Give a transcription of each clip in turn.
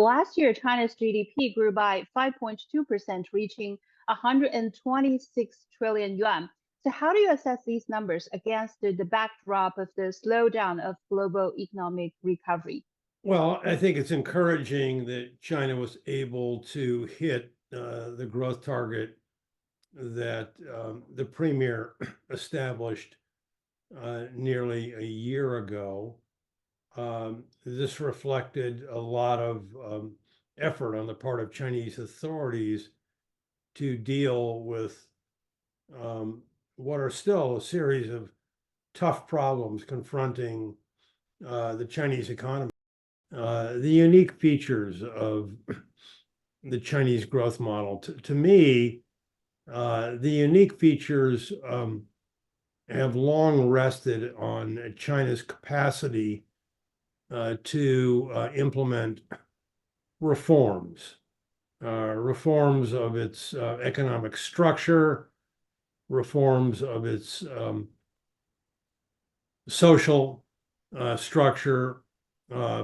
Last year, China's GDP grew by 5.2%, reaching 126 trillion yuan. So how do you assess these numbers against the backdrop of the slowdown of global economic recovery? Well, I think it's encouraging that China was able to hit the growth target that the premier established nearly a year ago. This reflected a lot of effort on the part of Chinese authorities to deal with what are still a series of tough problems confronting the Chinese economy. The unique features of the Chinese growth model, to me, the unique features have long rested on China's capacity to implement reforms, reforms of its economic structure, reforms of its social structure,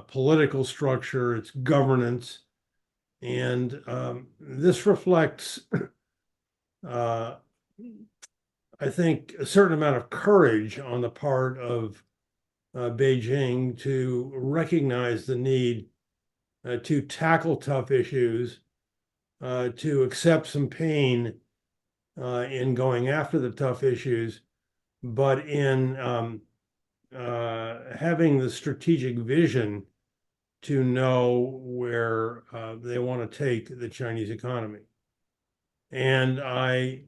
political structure, its governance. And this reflects, I think, a certain amount of courage on the part of Beijing to recognize the need to tackle tough issues, to accept some pain in going after the tough issues, but in having the strategic vision to know where they want to take the Chinese economy. And I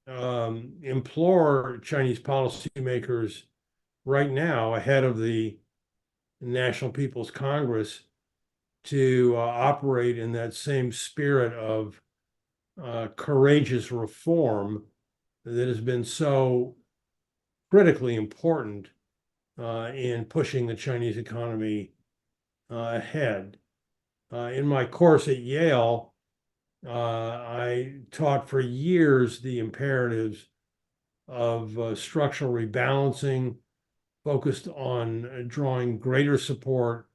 implore Chinese policymakers right now, ahead of the National People's Congress, to operate in that same spirit of courageous reform that has been so critically important in pushing the Chinese economy ahead. In my course at Yale, I taught for years the imperatives of structural rebalancing, focused on drawing greater support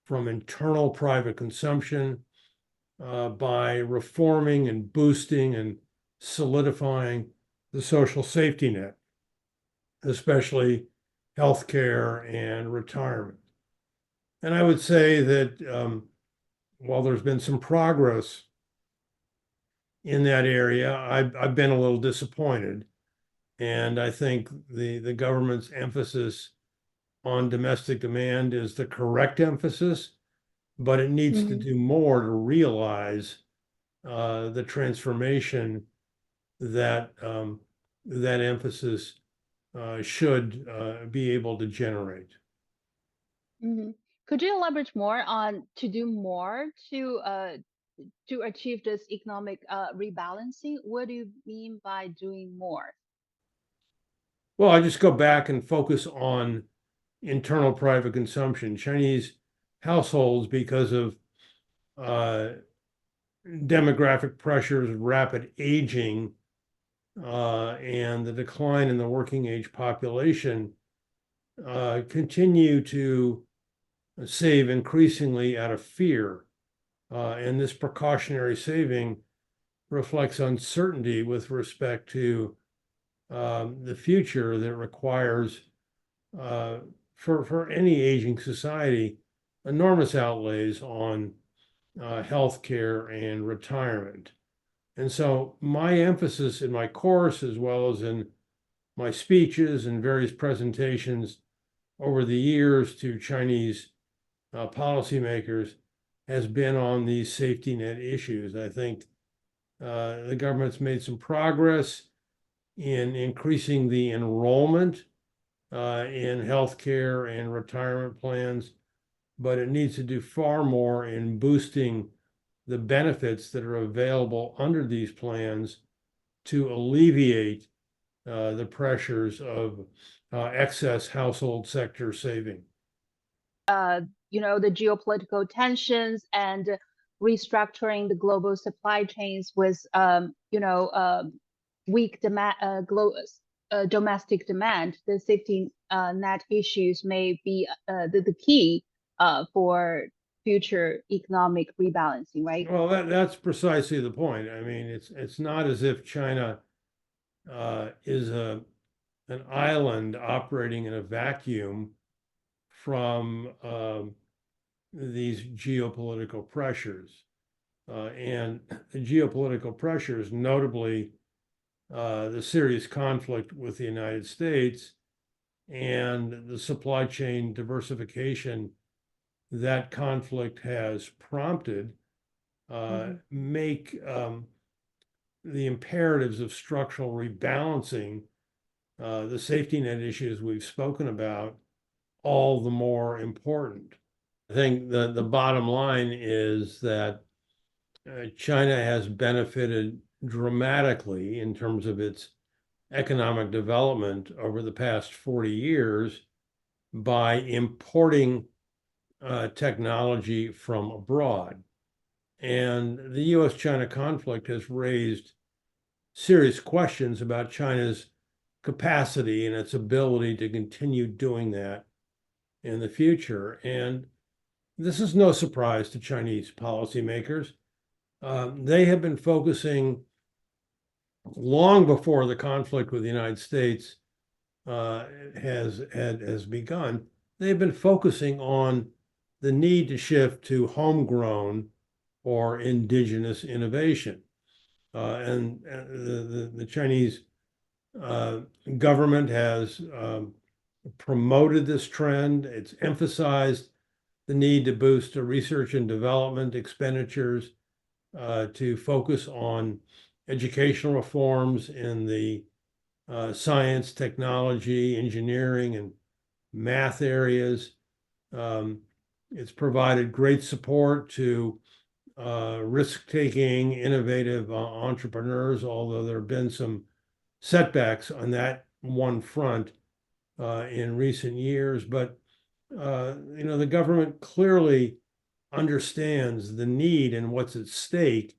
from internal private consumption by reforming and boosting and solidifying the social safety net, especially healthcare and retirement. And I would say that while there's been some progress in that area, I've been a little disappointed. And I think the government's emphasis on domestic demand is the correct emphasis, but it needs to do more to realize the transformation that that emphasis should be able to generate. Could you elaborate more on to do more to achieve this economic rebalancing? What do you mean by doing more? Well, I just go back and focus on internal private consumption. Chinese households, because of demographic pressures, rapid aging, and the decline in the working age population, continue to save increasingly out of fear. And this precautionary saving reflects uncertainty with respect to the future that requires, for any aging society, enormous outlays on healthcare and retirement. And so my emphasis in my course, as well as in my speeches and various presentations over the years to Chinese policymakers, has been on these safety net issues. I think the government's made some progress in increasing the enrollment in healthcare and retirement plans, but it needs to do far more in boosting the benefits that are available under these plans to alleviate the pressures of excess household sector saving. The geopolitical tensions and restructuring the global supply chains with, weak demand, domestic demand, the safety net issues may be the key for future economic rebalancing, right? Well, that's precisely the point. I mean, it's not as if China is an island operating in a vacuum from these geopolitical pressures. And the geopolitical pressures, notably the serious conflict with the United States and the supply chain diversification that conflict has prompted, make the imperatives of structural rebalancing, the safety net issues we've spoken about, all the more important. I think the bottom line is that China has benefited dramatically in terms of its economic development over the past 40 years by importing technology from abroad. And the US-China conflict has raised serious questions about China's capacity and its ability to continue doing that in the future. And this is no surprise to Chinese policymakers. They have been focusing long before the conflict with the United States has begun. They've been focusing on the need to shift to homegrown or indigenous innovation. And the Chinese government has promoted this trend. It's emphasized the need to boost research and development expenditures, to focus on educational reforms in the science, technology, engineering, and math areas. It's provided great support to risk-taking, innovative entrepreneurs, although there have been some setbacks on that one front in recent years. But the government clearly understands the need and what's at stake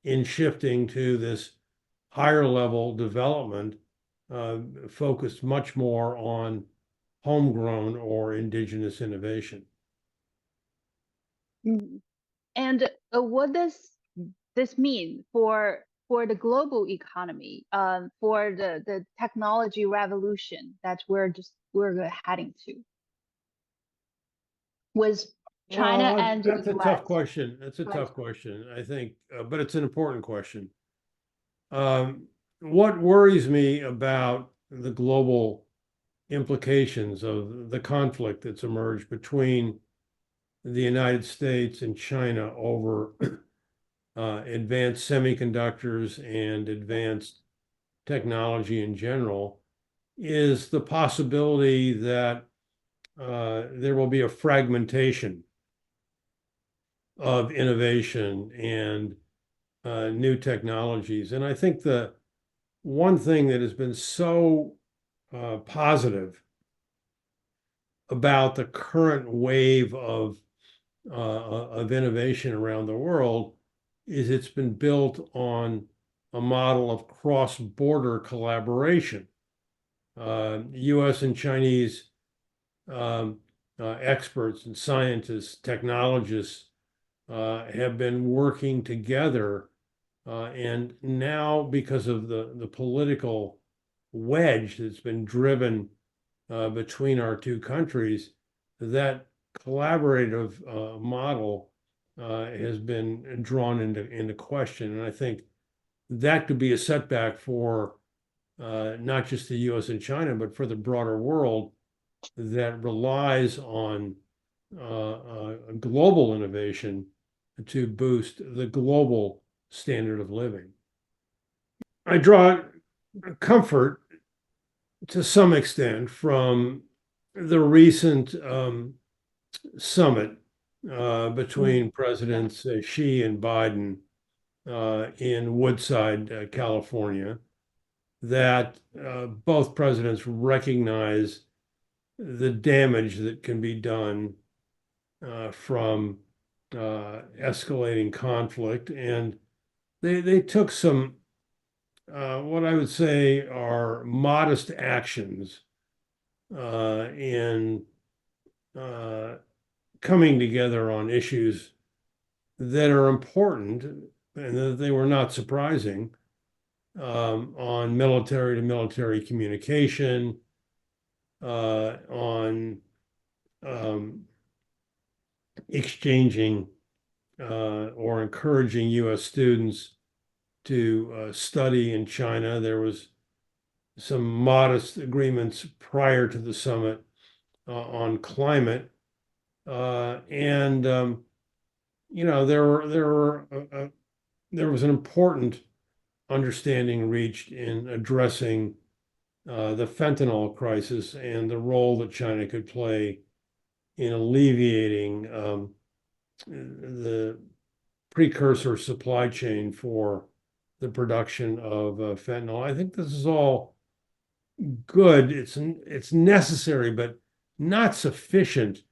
in shifting to this higher level development, focused much more on homegrown or indigenous innovation. And what does this mean for the global economy, for the technology revolution that we're heading to? Was China and that's the a US? tough question. That's a Right. tough question, I think, but it's an important question. What worries me about the global implications of the conflict that's emerged between the United States and China over advanced semiconductors and advanced technology in general is the possibility that there will be a fragmentation of innovation and new technologies. And I think the one thing that has been so positive about the current wave of innovation around the world is it's been built on a model of cross-border collaboration. US and Chinese experts and scientists, technologists have been working together. And now, because of the political wedge that's been driven between our two countries, that collaborative model has been drawn into question. And I think that could be a setback for not just the US and China, but for the broader world that relies on global innovation to boost the global standard of living. I draw comfort to some extent from the recent summit between Presidents Xi and Biden in Woodside, California, that both presidents recognize the damage that can be done from escalating conflict. And they took some, what I would say are modest actions in coming together on issues that are important and that they were not surprising, on military to military communication, on exchanging or encouraging U.S. students to study in China. There was some modest agreements prior to the summit on climate, and there was an important understanding reached in addressing the fentanyl crisis and the role that China could play in alleviating the precursor supply chain for the production of fentanyl. I think this is all good. It's necessary, but not sufficient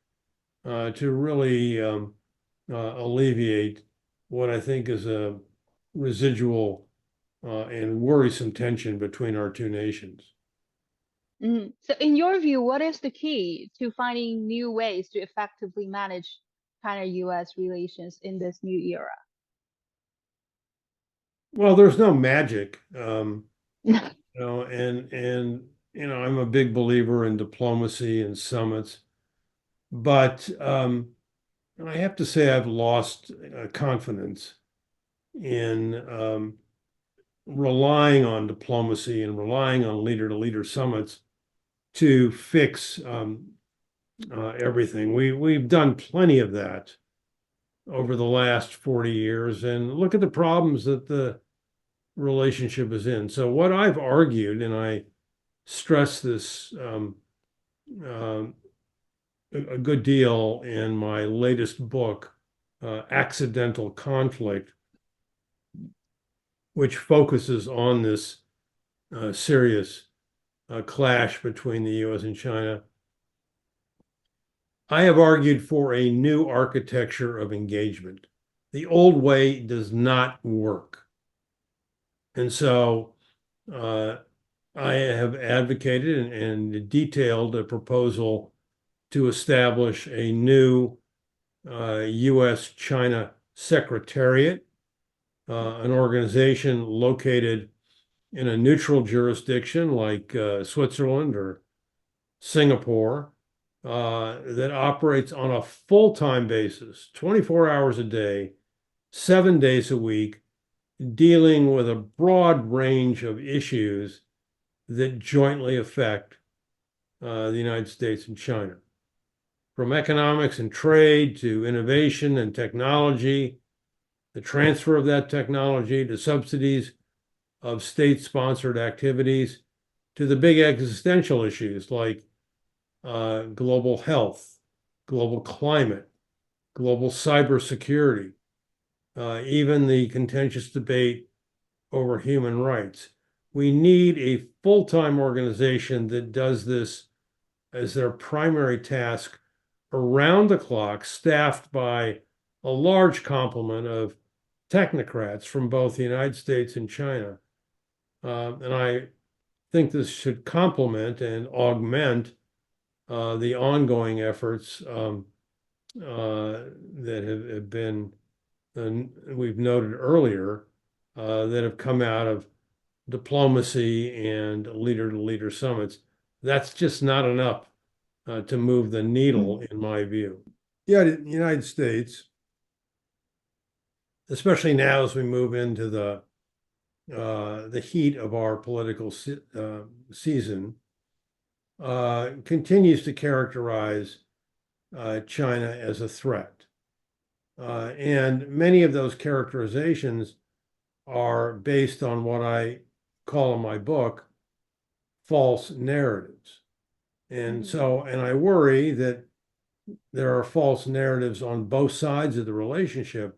to really alleviate what I think is a residual and worrisome tension between our two nations. So in your view, what is the key to finding new ways to effectively manage China-US relations in this new era? Well, there's no magic, and I'm a big believer in diplomacy and summits, but I have to say I've lost confidence in relying on diplomacy and relying on leader-to-leader summits to fix everything. We've done plenty of that over the last 40 years, and look at the problems that the relationship is in. So what I've argued, and I stress this a good deal in my latest book, Accidental Conflict, which focuses on this serious clash between the US and China. I have argued for a new architecture of engagement. The old way does not work. And so I have advocated and detailed a proposal to establish a new US-China Secretariat, an organization located in a neutral jurisdiction like Switzerland or Singapore, that operates on a full-time basis, 24 hours a day, 7 days a week, dealing with a broad range of issues that jointly affect the United States and China. From economics and trade to innovation and technology, the transfer of that technology to subsidies of state-sponsored activities, to the big existential issues like global health, global climate, global cybersecurity, even the contentious debate over human rights. We need a full-time organization that does this as their primary task around the clock, staffed by a large complement of technocrats from both the United States and China. And I think this should complement and augment the ongoing efforts that have been, we've noted earlier, that have come out of diplomacy and leader-to-leader summits. That's just not enough to move the needle, in my view. Yeah, the United States, especially now as we move into the heat of our political season, continues to characterize China as a threat. And many of those characterizations are based on what I call in my book false narratives. And and I worry that there are false narratives on both sides of the relationship.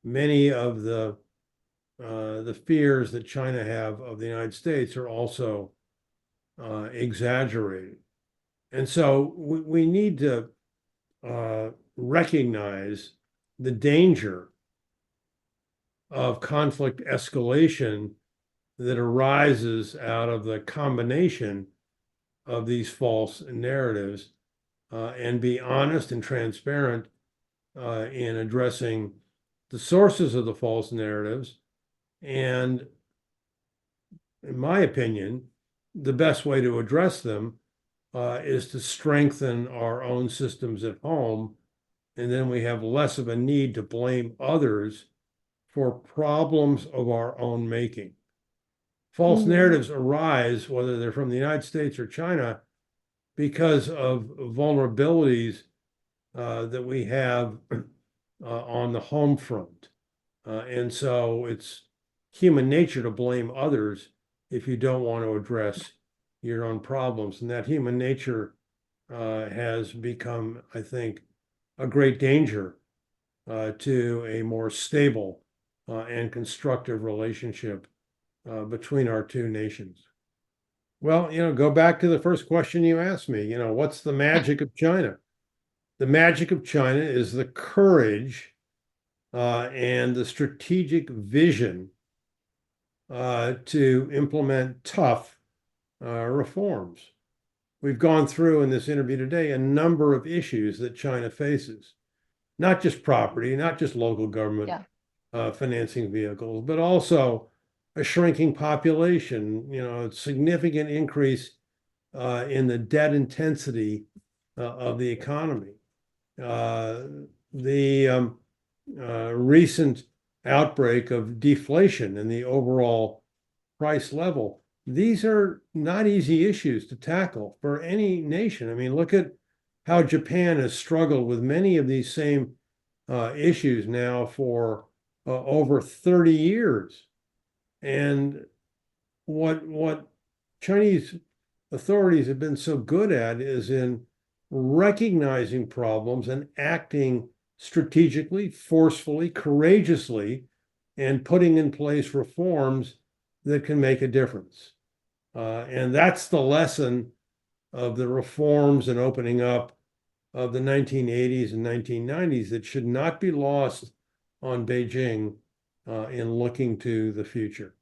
Many of the fears that China have of the United States are also exaggerated. And so we need to recognize the danger of conflict escalation that arises out of the combination of these false narratives and be honest and transparent in addressing the sources of the false narratives. And in my opinion, the best way to address them is to strengthen our own systems at home. And then we have less of a need to blame others for problems of our own making. False narratives arise, whether they're from the United States or China, because of vulnerabilities that we have on the home front. And so it's human nature to blame others if you don't want to address your own problems. And that human nature has become, I think, a great danger to a more stable and constructive relationship between our two nations. Well, go back to the first question you asked me, what's the magic of China? The magic of China is the courage and the strategic vision to implement tough reforms. We've gone through in this interview today a number of issues that China faces, not just property, not just local government financing vehicles, but also a shrinking population, a significant increase in the debt intensity of the economy. The recent outbreak of deflation in the overall price level. These are not easy issues to tackle for any nation. I mean, look at how Japan has struggled with many of these same issues now for over 30 years. And what Chinese authorities have been so good at is in recognizing problems and acting strategically, forcefully, courageously, and putting in place reforms that can make a difference. And that's the lesson of the reforms and opening up of the 1980s and 1990s that should not be lost on Beijing in looking to the future.